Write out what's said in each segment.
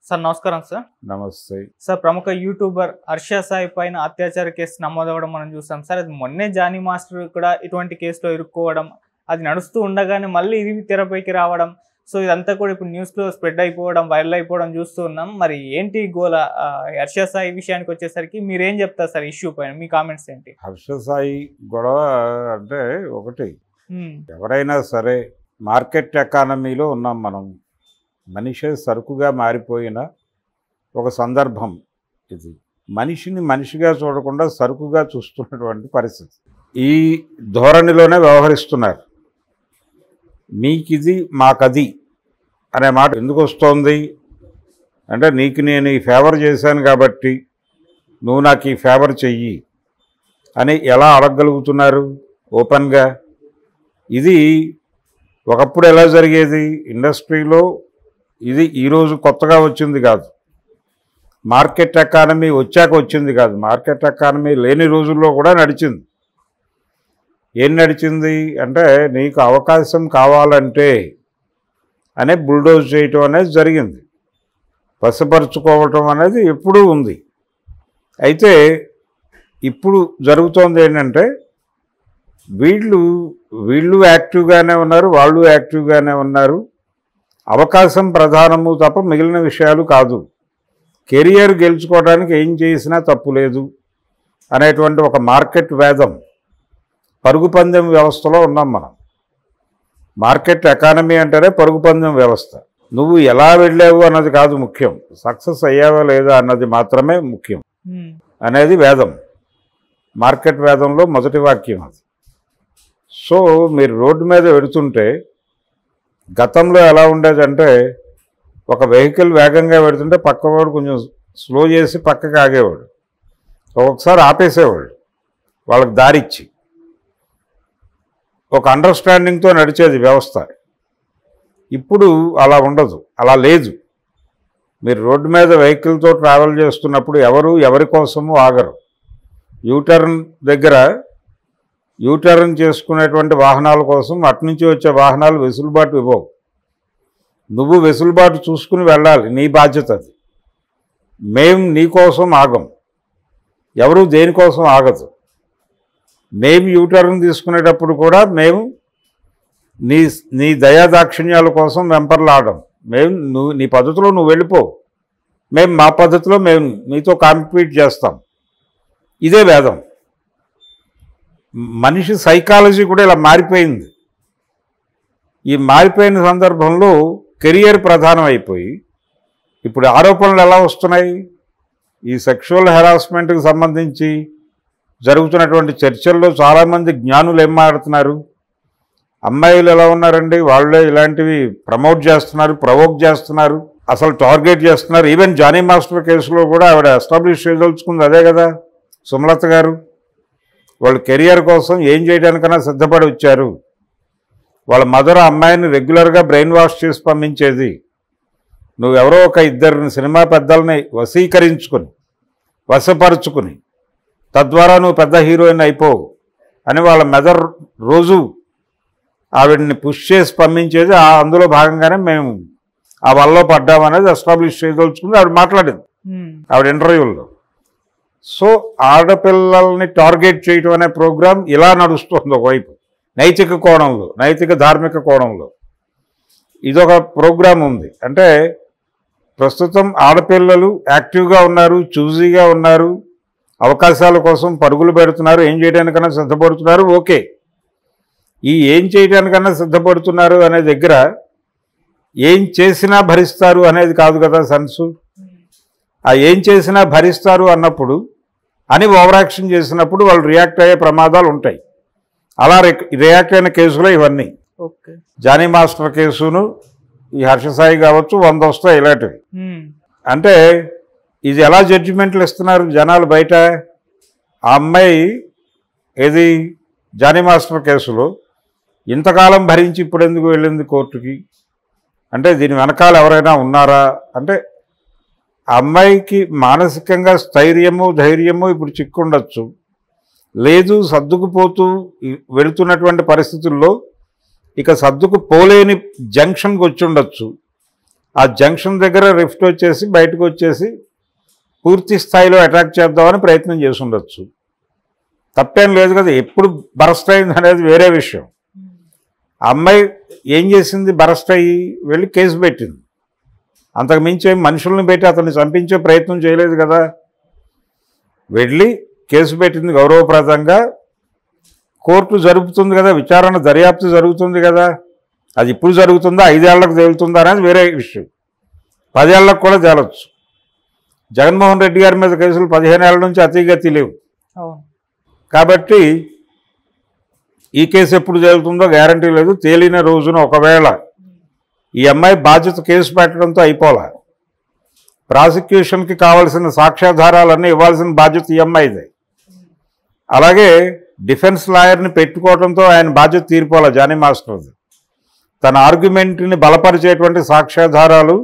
Sir నమస్కారం sir. నమస్తే sir ప్రముఖ యూట్యూబర్ హర్ష సాయి పైన అత్యాచార కేసు నమోదవడం మనం చూసాం సార్. అది మొన్నే జానీ మాస్టర్ కూడా ఇటువంటి కేసులో ఇరుక్కోవడం, అది నడుస్తూ ఉండగానే మళ్ళీ ఇది తెరపైకి రావడం, సో ఇదంతా కూడా ఇప్పుడు న్యూస్లో స్ప్రెడ్ అయిపోవడం, వైరల్ అయిపోవడం చూస్తూ ఉన్నాం. మరి ఏంటి గోల? హర్ష సాయి విషయానికి వచ్చేసరికి మీరేం చెప్తారు సార్ ఇష్యూ పైన? మీ కామెంట్స్ ఏంటి? హర్ష సాయి గొడవ అంటే ఒకటి, ఎవరైనా సరే మార్కెట్ ఎకానమీలో ఉన్నాం మనం. మనిషే సరుకుగా మారిపోయిన ఒక సందర్భం ఇది. మనిషిని మనిషిగా చూడకుండా సరుకుగా చూస్తున్నటువంటి పరిస్థితి. ఈ ధోరణిలోనే వ్యవహరిస్తున్నారు. మీకిది మాకది అనే మాట ఎందుకు వస్తోంది అంటే, నీకు నేను ఈ ఫేవర్ చేశాను కాబట్టి నువ్వు నాకు ఈ ఫేవర్ చెయ్యి అని ఎలా అడగగలుగుతున్నారు ఓపెన్గా? ఇది ఒకప్పుడు ఎలా జరిగేది ఇండస్ట్రీలో? ఇది ఈరోజు కొత్తగా వచ్చింది కాదు, మార్కెట్ ఎకానమీ వచ్చాక వచ్చింది కాదు. మార్కెట్ ఎకానమీ లేని రోజుల్లో కూడా నడిచింది. ఏం నడిచింది అంటే, నీకు అవకాశం కావాలంటే అనే బుల్డోజ్ చేయటం అనేది జరిగింది. వశపరుచుకోవటం అనేది ఎప్పుడూ ఉంది. అయితే ఇప్పుడు జరుగుతోంది ఏంటంటే, వీళ్ళు యాక్టివ్గానే ఉన్నారు, వాళ్ళు యాక్టివ్గానే ఉన్నారు. అవకాశం ప్రధానము తప్ప మిగిలిన విషయాలు కాదు. కెరియర్ గెలుచుకోవడానికి ఏం చేసినా తప్పు లేదు అనేటువంటి ఒక మార్కెట్ వేదం, పరుగు పందెం వ్యవస్థలో ఉన్నాం మనం. మార్కెట్ ఎకానమీ అంటేనే పరుగు పందెం వ్యవస్థ. నువ్వు ఎలా వెళ్ళావు అన్నది కాదు ముఖ్యం, సక్సెస్ అయ్యావా లేదా అన్నది మాత్రమే ముఖ్యం అనేది వేదం. మార్కెట్ వేదంలో మొదటి వాక్యం అది. సో మీరు రోడ్డు మీద వెడుతుంటే, గతంలో ఎలా ఉండేదంటే, ఒక వెహికల్ వేగంగా పెడుతుంటే పక్కవాడు కొంచెం స్లో చేసి పక్కకి ఆగేవాడు, ఒక్కొక్కసారి ఆపేసేవాడు వాళ్ళకి దారిచ్చి. ఒక అండర్స్టాండింగ్తో నడిచేది వ్యవస్థ. ఇప్పుడు అలా ఉండదు, అలా లేదు. మీరు రోడ్డు మీద వెహికల్తో ట్రావెల్ చేస్తున్నప్పుడు ఎవరి కోసము ఆగరు. యూటర్న్ దగ్గర యూటర్న్ చేసుకునేటువంటి వాహనాల కోసం అటునుంచి వచ్చే వాహనాలు వెసులుబాటు ఇవ్వవు. నువ్వు వెసులుబాటు చూసుకుని వెళ్ళాలి, నీ బాధ్యత అది. మేము నీకోసం ఆగం, ఎవరు దేనికోసం ఆగదు. మేము యూటర్న్ తీసుకునేటప్పుడు కూడా మేము నీ దయాదాక్షిణ్యాల కోసం వెంపర్లాడడం. నీ పద్ధతిలో నువ్వు వెళ్ళిపో, మేము మా పద్ధతిలో మేము నీతో కాంపీట్ చేస్తాం. ఇదే వేదం. మనిషి సైకాలజీ కూడా ఇలా మారిపోయింది. ఈ మారిపోయిన సందర్భంలో కెరియర్ ప్రధానం అయిపోయి ఇప్పుడు ఆరోపణలు ఎలా వస్తున్నాయి? ఈ సెక్షువల్ హెరాస్మెంట్కి సంబంధించి జరుగుతున్నటువంటి చర్చల్లో చాలామంది జ్ఞానులు ఏం మాట్లాడుతున్నారు? అమ్మాయిలు ఎలా ఉన్నారండి, వాళ్ళే ఇలాంటివి ప్రమోట్ చేస్తున్నారు, ప్రవోక్ చేస్తున్నారు, అసలు టార్గెట్ చేస్తున్నారు. ఈవెన్ జానీ మాస్టర్ కేసులో కూడా ఆవిడ ఎస్టాబ్లిష్ చేయదలుచుకుంది అదే కదా, సుమలత గారు. వాళ్ళు కెరియర్ కోసం ఏం చేయడానికైనా సిద్ధపడి వచ్చారు. వాళ్ళ మదర్ అమ్మాయిని రెగ్యులర్గా బ్రెయిన్ వాష్ చేసి పంపించేది. నువ్వెవరో ఒక ఇద్దరిని సినిమా పెద్దల్ని వశీకరించుకుని వశపరుచుకుని తద్వారా నువ్వు పెద్ద హీరోయిన్ అయిపోవు అని వాళ్ళ మదర్ రోజు ఆవిడని పుష్ చేసి పంపించేది. అందులో భాగంగానే మేము ఆ వల్ల పడ్డామనేది ఎస్టాబ్లిష్ చేయదలుచుకుంది ఆవిడ మాట్లాడింది ఆవిడ ఇంటర్వ్యూల్లో. సో ఆడపిల్లల్ని టార్గెట్ చేయటం అనే ప్రోగ్రాం ఇలా నడుస్తుంది. ఒకవైపు నైతిక కోణంలో, నైతిక ధార్మిక కోణంలో ఇదొక ప్రోగ్రాం ఉంది. అంటే ప్రస్తుతం ఆడపిల్లలు యాక్టివ్గా ఉన్నారు, చూజీగా ఉన్నారు, అవకాశాల కోసం పరుగులు పెడుతున్నారు, ఏం చేయడానికన్నా సిద్ధపడుతున్నారు. ఓకే, ఈ ఏం చేయడానికన్నా సిద్ధపడుతున్నారు అనే దగ్గర ఏం చేసినా భరిస్తారు అనేది కాదు కదా సెన్సు. ఆ ఏం చేసినా భరిస్తారు అన్నప్పుడు అని ఓవర్ యాక్షన్ చేసినప్పుడు వాళ్ళు రియాక్ట్ అయ్యే ప్రమాదాలు ఉంటాయి. అలా రియాక్ట్ అయిన కేసులో ఇవన్నీ. జానీ మాస్టర్ కేసును, ఈ హర్ష సాయి కావచ్చు, 100 వస్తాయి ఇలాంటివి. అంటే ఇది ఎలా జడ్జిమెంట్లు ఇస్తున్నారు జనాలు బయట? ఆ అమ్మాయి ఏది జానీ మాస్టర్ కేసులో ఇంతకాలం భరించి ఇప్పుడు ఎందుకు వెళ్ళింది కోర్టుకి అంటే, దీని వెనకాల ఎవరైనా ఉన్నారా అంటే, ఆ అమ్మాయికి మానసికంగా స్థైర్యము ధైర్యము ఇప్పుడు చిక్కుండొచ్చు, లేదు సర్దుకుపోతూ వెళుతున్నటువంటి పరిస్థితుల్లో ఇక సర్దుకు పోలేని జంక్షన్కి వచ్చి ఉండొచ్చు. ఆ జంక్షన్ దగ్గర రిఫ్ట్ వచ్చేసి బయటకు వచ్చేసి పూర్తి స్థాయిలో అటాక్ చేద్దామని ప్రయత్నం చేసి ఉండొచ్చు. తప్పేం లేదు కదా. ఎప్పుడు బరస్ట్ అయింది అనేది వేరే విషయం. ఆ అమ్మాయి ఏం చేసింది? బరస్ట్ అయ్యి వెళ్ళి కేసు పెట్టింది. అంతకు మించి మనుషుల్ని పెట్టి అతన్ని చంపించే ప్రయత్నం చేయలేదు కదా. వెళ్ళి కేసు పెట్టింది గౌరవప్రదంగా. కోర్టు జరుపుతుంది కదా, విచారణ దర్యాప్తు జరుగుతుంది కదా. అది ఇప్పుడు జరుగుతుందా, 5 ఏళ్లకు తేలుతుందా అనేది వేరే విషయం. 10 ఏళ్లకు కూడా తేలొచ్చు. జగన్మోహన్ రెడ్డి గారి మీద కేసులు 15 ఏళ్ల నుంచి అతిగతి లేవు. కాబట్టి ఈ కేసు ఎప్పుడు తేలుతుందో గ్యారంటీ లేదు. తేలిన రోజున ఒకవేళ ఈ అమ్మాయి బాధ్యత కేసు పెట్టడంతో అయిపోలే. ప్రాసిక్యూషన్కి కావాల్సిన సాక్ష్యాధారాలన్నీ ఇవ్వాల్సిన బాధ్యత ఈ అమ్మాయిదే. అలాగే డిఫెన్స్ లాయర్ని పెట్టుకోవడంతో ఆయన బాధ్యత తీరిపోలే జానీ మాస్టర్ది. తన ఆర్గ్యుమెంట్ని బలపరిచేటువంటి సాక్ష్యాధారాలు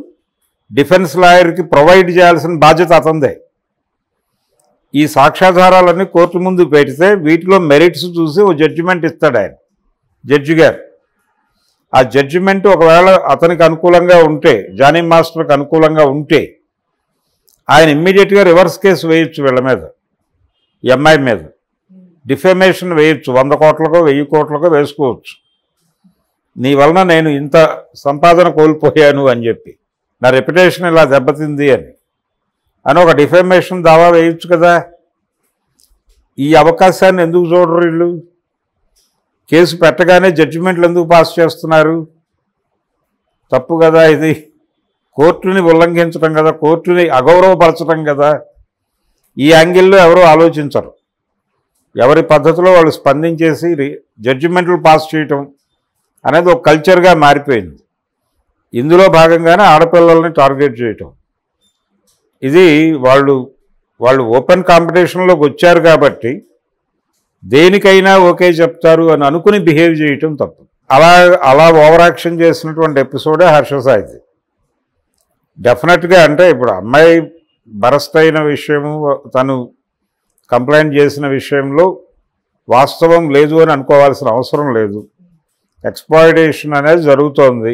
డిఫెన్స్ లాయర్కి ప్రొవైడ్ చేయాల్సిన బాధ్యత అతందే. ఈ సాక్ష్యాధారాలన్నీ కోర్టు ముందు పెడితే వీటిలో మెరిట్స్ చూసి ఓ జడ్జిమెంట్ ఇస్తాడు ఆయన, జడ్జి గారు. ఆ జడ్జిమెంట్ ఒకవేళ అతనికి అనుకూలంగా ఉంటే, జానీ మాస్టర్కి అనుకూలంగా ఉంటే ఆయన ఇమ్మీడియట్గా రివర్స్ కేసు వేయొచ్చు వీళ్ళ మీద, ఈ అమ్మాయి మీద. డిఫెమేషన్ వేయొచ్చు, 100 కోట్లకో 1000 కోట్లకో వేసుకోవచ్చు. నీ వలన నేను ఇంత సంపాదన కోల్పోయాను అని చెప్పి, నా రెప్యుటేషన్ ఇలా దెబ్బతింది అని ఒక డిఫెమేషన్ దావా వేయొచ్చు కదా. ఈ అవకాశాన్ని ఎందుకు చూడరు వీళ్ళు? కేసు పెట్టగానే జడ్జిమెంట్లు ఎందుకు పాస్ చేస్తున్నారు? తప్పు కదా ఇది. కోర్టుని ఉల్లంఘించడం కదా, కోర్టుని అగౌరవపరచడం కదా. ఈ యాంగిల్లో ఎవరూ ఆలోచించరు. ఎవరి పద్ధతిలో వాళ్ళు స్పందించేసి జడ్జిమెంట్లు పాస్ చేయటం అనేది ఒక కల్చర్గా మారిపోయింది. ఇందులో భాగంగానే ఆడపిల్లల్ని టార్గెట్ చేయటం. ఇది వాళ్ళు ఓపెన్ కాంపిటీషన్లోకి వచ్చారు కాబట్టి దేనికైనా ఓకే చెప్తారు అని అనుకుని బిహేవ్ చేయటం తప్పు. అలా ఓవర్ యాక్షన్ చేసినటువంటి ఎపిసోడే హర్ష సాయిది. డెఫినెట్గా అంటే ఇప్పుడు అమ్మాయి బరస్ట్ అయిన విషయము, తను కంప్లైంట్ చేసిన విషయంలో వాస్తవం లేదు అని అనుకోవాల్సిన అవసరం లేదు. ఎక్స్‌ప్లాయిటేషన్ అనేది జరుగుతోంది.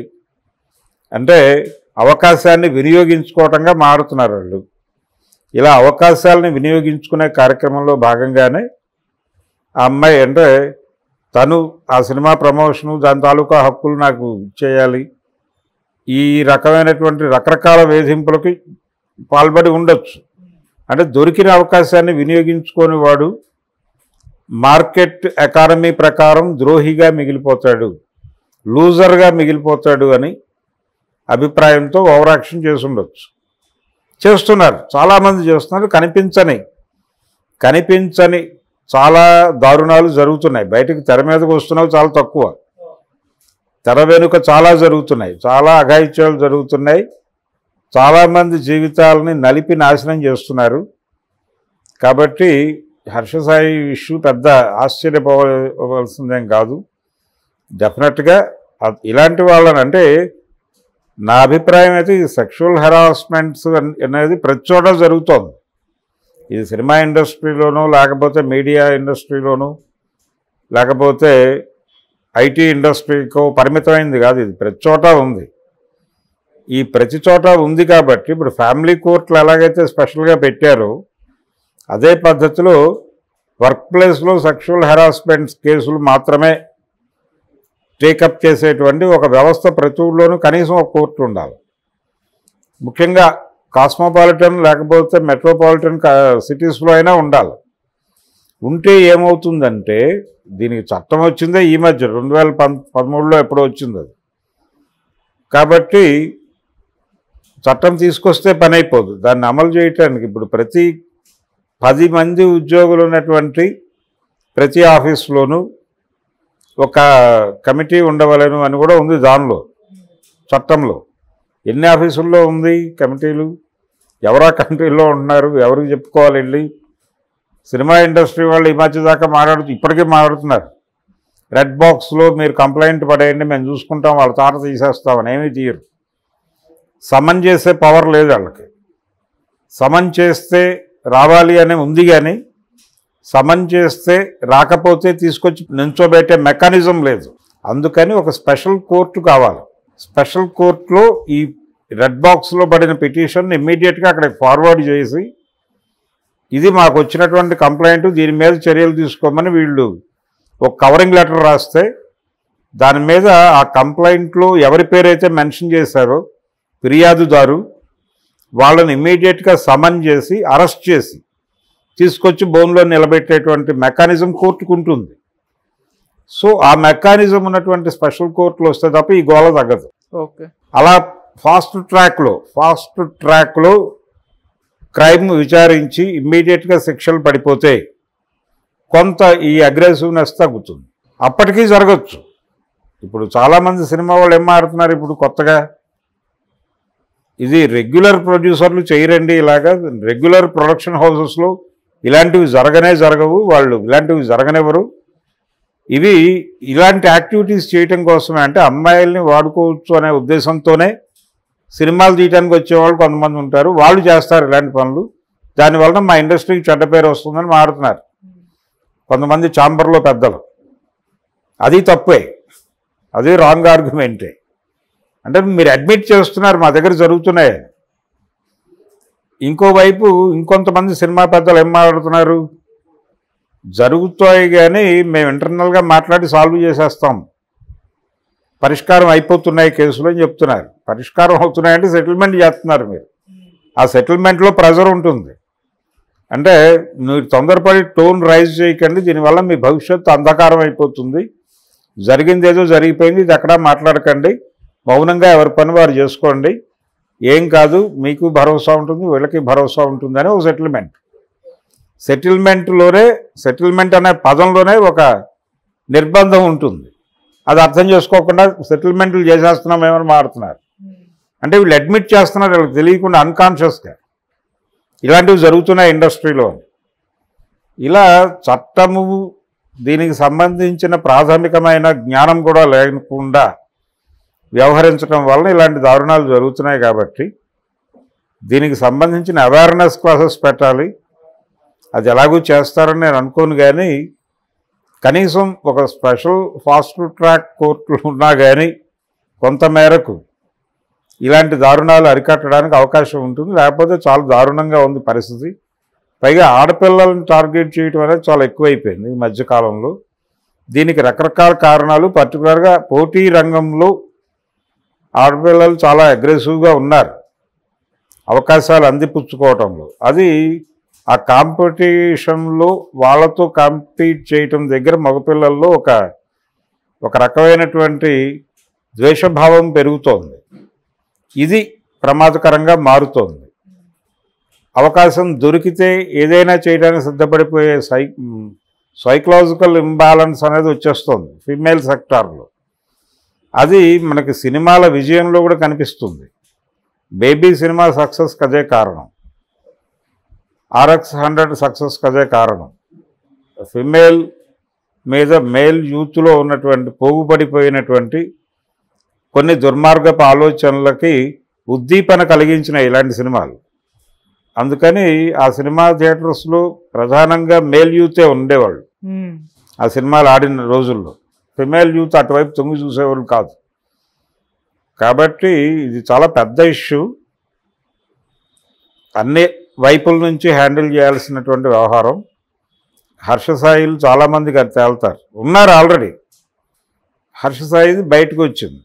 అంటే అవకాశాన్ని వినియోగించుకోవటంగా మారుతున్నారు వాళ్ళు. ఇలా అవకాశాలని వినియోగించుకునే కార్యక్రమంలో భాగంగానే ఆ అమ్మాయి అంటే తను ఆ సినిమా ప్రమోషను, దాని తాలూకా హక్కులు నాకు ఇచ్చేయాలి, ఈ రకమైనటువంటి రకరకాల వేధింపులకి పాల్పడి ఉండొచ్చు. అంటే దొరికిన అవకాశాన్ని వినియోగించుకొని వాడు మార్కెట్ ఎకానమీ ప్రకారం ద్రోహిగా మిగిలిపోతాడు, లూజర్గా మిగిలిపోతాడు అని అభిప్రాయంతో ఓవర్ యాక్షన్ చేసి ఉండొచ్చు. చేస్తున్నారు, చాలామంది చేస్తున్నారు. కనిపించని చాలా దారుణాలు జరుగుతున్నాయి. బయటకు తెర మీదకు వస్తున్నవి చాలా తక్కువ, తెర వెనుక చాలా జరుగుతున్నాయి, చాలా అఘాయిత్యాలు జరుగుతున్నాయి. చాలామంది జీవితాలని నలిపి నాశనం చేస్తున్నారు. కాబట్టి హర్షసాయి ఇష్యూ పెద్ద ఆశ్చర్యపోవలసిందేం కాదు. డెఫినెట్గా ఇలాంటి వాళ్ళని, అంటే నా అభిప్రాయం అయితే ఈ సెక్షువల్ హెరాస్మెంట్స్ అనేది ప్రతి చోట జరుగుతోంది. ఇది సినిమా ఇండస్ట్రీలోనూ, లేకపోతే మీడియా ఇండస్ట్రీలోనూ, లేకపోతే ఐటీ ఇండస్ట్రీకో పరిమితమైంది కాదు. ఇది ప్రతి చోట ఉంది. ఈ ప్రతి చోట ఉంది కాబట్టి ఇప్పుడు ఫ్యామిలీ కోర్టులు ఎలాగైతే స్పెషల్గా పెట్టారో అదే పద్ధతిలో వర్క్ ప్లేస్లో సెక్షువల్ హెరాస్మెంట్స్ కేసులు మాత్రమే టేకప్ చేసేటువంటి ఒక వ్యవస్థ ప్రతి ఊళ్ళోనూ కనీసం ఒక కోర్టు ఉండాలి. ముఖ్యంగా కాస్మోపాలిటన్ లేకపోతే మెట్రోపాలిటన్ సిటీస్లో అయినా ఉండాలి. ఉంటే ఏమవుతుందంటే, దీనికి చట్టం వచ్చిందే ఈ మధ్య 2013లో ఎప్పుడో వచ్చింది అది. కాబట్టి చట్టం తీసుకొస్తే పని అయిపోదు, దాన్ని అమలు చేయటానికి ఇప్పుడు ప్రతి 10 మంది ఉద్యోగులు ఉన్నటువంటి ప్రతి ఆఫీస్లోనూ ఒక కమిటీ ఉండవలను అని కూడా ఉంది దానిలో, చట్టంలో. ఎన్ని ఆఫీసుల్లో ఉంది కమిటీలు? ఎవరా కమిటీలో ఉంటున్నారు? ఎవరికి చెప్పుకోవాలి వెళ్ళి? సినిమా ఇండస్ట్రీ వాళ్ళు ఈ మధ్య దాకా ఇప్పటికే మాట్లాడుతున్నారు. రెడ్ బాక్స్లో మీరు కంప్లైంట్ పడేయండి, మేము చూసుకుంటాం, వాళ్ళ తాట తీసేస్తామని. ఏమీ తీయరు. సమన్ చేసే పవర్ లేదు వాళ్ళకి. సమన్ చేస్తే రావాలి అని ఉంది, కానీ సమన్ చేస్తే రాకపోతే తీసుకొచ్చి నించోబెట్టే మెకానిజం లేదు. అందుకని ఒక స్పెషల్ కోర్టు కావాలి. స్పెషల్ కోర్టులో ఈ రెడ్ బాక్స్లో పడిన పిటిషన్ ఇమ్మీడియట్గా అక్కడికి ఫార్వర్డ్ చేసి ఇది మాకు వచ్చినటువంటి కంప్లైంట్, దీని మీద చర్యలు తీసుకోమని వీళ్ళు ఒక కవరింగ్ లెటర్ రాస్తే దాని మీద ఆ కంప్లైంట్లో ఎవరి పేరైతే మెన్షన్ చేశారో ఫిర్యాదుదారు వాళ్ళని ఇమ్మీడియట్గా సమన్ చేసి అరెస్ట్ చేసి తీసుకొచ్చి బోన్లో నిలబెట్టేటువంటి మెకానిజం కోర్టుకు ఉంటుంది. సో ఆ మెకానిజం ఉన్నటువంటి స్పెషల్ కోర్టులు వస్తే తప్ప ఈ గోల తగ్గదు. ఓకే, అలా ఫాస్ట్ ట్రాక్లో క్రైమ్ విచారించి ఇమ్మీడియట్గా శిక్షలు పడిపోతే కొంత ఈ అగ్రెసివ్నెస్ తగ్గుతుంది. అప్పటికీ జరగచ్చు. ఇప్పుడు చాలామంది సినిమా వాళ్ళు ఏం మారుతున్నారు ఇప్పుడు కొత్తగా, ఇది రెగ్యులర్ ప్రొడ్యూసర్లు చేయరండి, ఇలాగా రెగ్యులర్ ప్రొడక్షన్ హౌసెస్లో ఇలాంటివి జరగవు, వాళ్ళు ఇలాంటివి జరగనివ్వరు. ఇవి ఇలాంటి యాక్టివిటీస్ చేయటం కోసమే, అంటే అమ్మాయిల్ని వాడుకోవచ్చు అనే ఉద్దేశంతోనే సినిమాలు తీయడానికి వచ్చేవాళ్ళు కొంతమంది ఉంటారు, వాళ్ళు చేస్తారు ఇలాంటి పనులు. దానివల్ల మా ఇండస్ట్రీకి చెడ్డ పేరు వస్తుందని మారుతున్నారు కొంతమంది ఛాంబర్లో పెద్దలు. అది తప్పే, అది రాంగ్ ఆర్గ్యుమెంటే. అంటే మీరు అడ్మిట్ చేస్తున్నారు మా దగ్గర జరుగుతున్నాయి. ఇంకోవైపు ఇంకొంతమంది సినిమా పెద్దలు ఏం మాట్లాడుతున్నారు, జరుగుతాయి కానీ మేము ఇంటర్నల్గా మాట్లాడి సాల్వ్ చేసేస్తాం, పరిష్కారం అయిపోతున్నాయి కేసులు అని చెప్తున్నారు. పరిష్కారం అవుతున్నాయంటే సెటిల్మెంట్ చేస్తున్నారు మీరు. ఆ సెటిల్మెంట్లో ప్రెజర్ ఉంటుంది. అంటే మీరు తొందరపడి టోన్ రైజ్ చేయకండి, దీనివల్ల మీ భవిష్యత్తు అంధకారం అయిపోతుంది, జరిగింది ఏదో జరిగిపోయింది, ఇది ఎక్కడా మాట్లాడకండి, మౌనంగా ఎవరి పని వారు చేసుకోండి, ఏం కాదు, మీకు భరోసా ఉంటుంది, వీళ్ళకి భరోసా ఉంటుంది అని ఒక సెటిల్మెంట్ అనే పదంలోనే ఒక నిర్బంధం ఉంటుంది. అది అర్థం చేసుకోకుండా సెటిల్మెంట్లు చేసేస్తున్నామేమని మారుతున్నారు. అంటే వీళ్ళు అడ్మిట్ చేస్తున్నారు వీళ్ళకి తెలియకుండా అన్కాన్షియస్గా ఇలాంటివి జరుగుతున్నాయి ఇండస్ట్రీలో. ఇలా చట్టము దీనికి సంబంధించిన ప్రాథమికమైన జ్ఞానం కూడా లేకుండా వ్యవహరించడం వలన ఇలాంటి దారుణాలు జరుగుతున్నాయి. కాబట్టి దీనికి సంబంధించిన అవేర్నెస్ క్లాసెస్ పెట్టాలి. అది ఎలాగూ చేస్తారని నేను అనుకోను, కానీ కనీసం ఒక స్పెషల్ ఫాస్ట్ ట్రాక్ కోర్టులు ఉన్నా కానీ కొంతమేరకు ఇలాంటి దారుణాలు అరికట్టడానికి అవకాశం ఉంటుంది. లేకపోతే చాలా దారుణంగా ఉంది పరిస్థితి. పైగా ఆడపిల్లలను టార్గెట్ చేయడం అనేది చాలా ఎక్కువైపోయింది ఈ మధ్యకాలంలో. దీనికి రకరకాల కారణాలు, పర్టికులర్గా పోటీ రంగంలో ఆడపిల్లలు చాలా అగ్రెసివ్గా ఉన్నారు అవకాశాలు అందిపుచ్చుకోవటంలో. అది ఆ కాంపిటీషన్లో వాళ్ళతో కాంపీట్ చేయటం దగ్గర మగపిల్లల్లో ఒక రకమైనటువంటి ద్వేషభావం పెరుగుతోంది. ఇది ప్రమాదకరంగా మారుతోంది. అవకాశం దొరికితే ఏదైనా చేయడానికి సిద్ధపడిపోయే సైకలాజికల్ ఇంబ్యాలెన్స్ అనేది వచ్చేస్తుంది ఫీమేల్ సెక్టార్లో. అది మనకి సినిమాల విజయంలో కూడా కనిపిస్తుంది. బేబీ సినిమా సక్సెస్కి అదే కారణం, RX-100 సక్సెస్కి అదే కారణం. ఫిమేల్ మీద మేల్ యూత్లో ఉన్నటువంటి పోగుపడిపోయినటువంటి కొన్ని దుర్మార్గపు ఆలోచనలకి ఉద్దీపన కలిగించిన ఇలాంటి సినిమాలు. అందుకని ఆ సినిమా థియేటర్స్లో ప్రధానంగా మేల్ యూతే ఉండేవాళ్ళు ఆ సినిమాలు ఆడిన రోజుల్లో. ఫిమేల్ యూత్ అటువైపు తొంగి చూసేవాళ్ళు కాదు. కాబట్టి ఇది చాలా పెద్ద ఇష్యూ, అన్ని వైపుల నుంచి హ్యాండిల్ చేయాల్సినటువంటి వ్యవహారం. హర్షసాయిలు చాలామందికి అది తేల్తారు, ఉన్నారు ఆల్రెడీ. హర్షసాయిది బయటకు వచ్చింది.